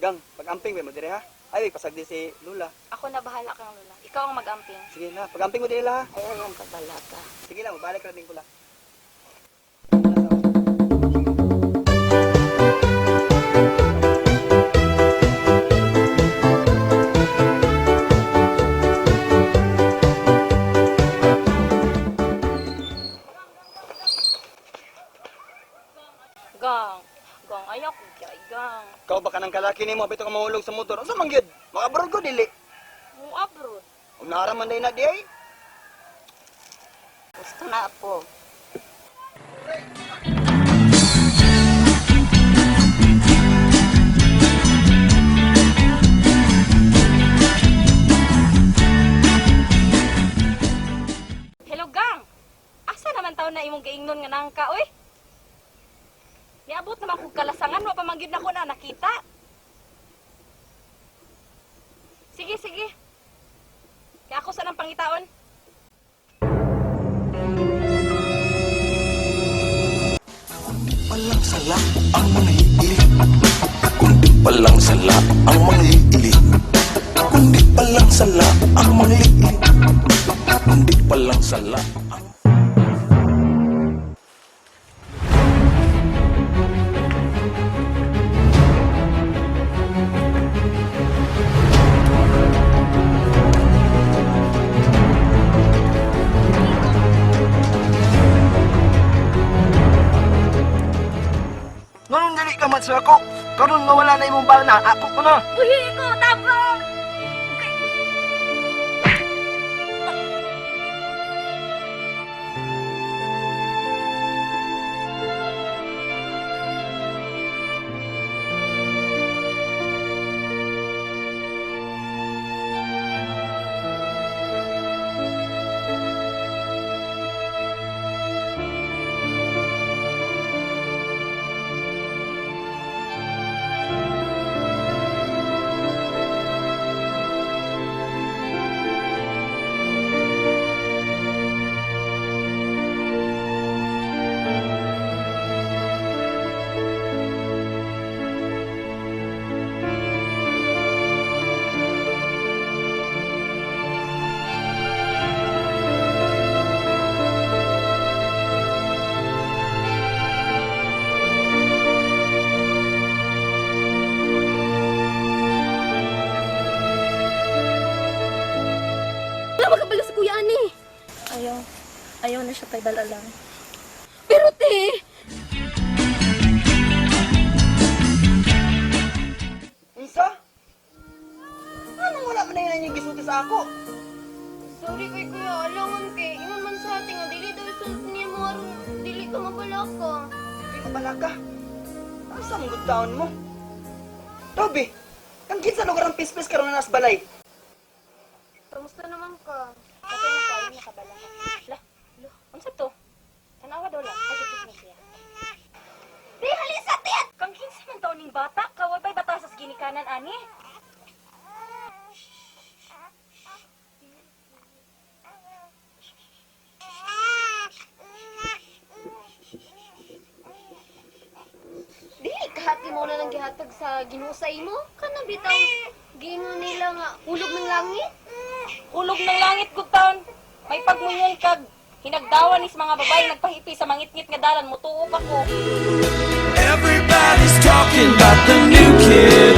Gang, pag-amping mo dire ha. Ay, pasagdi si Lula. Ako na bahala kang Lula. Ikaw ang mag-amping. Sige na, pag-amping mo dire ha. Ayaw ang kabalaka. Sige lang, mabalik ka din ko lang. Gang. Gang, ayaw ko kaya, gang. Ikaw baka nang kalaki nimo bitaw ka mahulog sa motor. Asa man gyud? Makabrod ko dili. Mo abroad. Kung naraman day na di ay. Gusto na ako. Hello, gang. Asa naman taon na imong gaingnon nga nangka, oy? Niabot naman kong kalasangan, wa pa man gyud nako na nakita. Sige, sige. Kaya ako sa nang pangitaon. Palang sala ang mga hiili. Kundi palang sala ang mga hiili. Kundi palang sala ang mga hiili. Kundi palang sala ang... Nganong dili ka mat sa ako? Karon nga wala na imong bana, ako ko na. Buhi ko, tabang! Wala makabala sa kuya ani. Ayaw na siya kay Balalang. Pero te, Isa? Anong wala man na yun yung gisulti sa ako? sorry kay kuya, alangan kay. Ingon man sa ating nga dili daw sulod niya mo aron dili ka mabalaka. Di ko bala ka. Asa ang good taon mo? Toby, kang kinsa lugar ang pispis karon na nas balay. Kamusta naman ka? Okay na kayo nakabala ka. Lah, unsa to? Tanawa daw lang. Ay, dito na siya. Di, halisa, tiyan! Kang kinsa man taon ning bata, kaway ba'y bata sa ginikanan, ani? Dili kahati mo na lang gihatag sa Ginoo sa imo. Kana bitaw gingon nila nga hulog ng langit. Hulog ng langit, good taon. May pagmunyon kag hinagdawan is mga babae nagpahipi sa mangitngit nga dalan, mutuo pa ko. Everybody's talking about the new kid.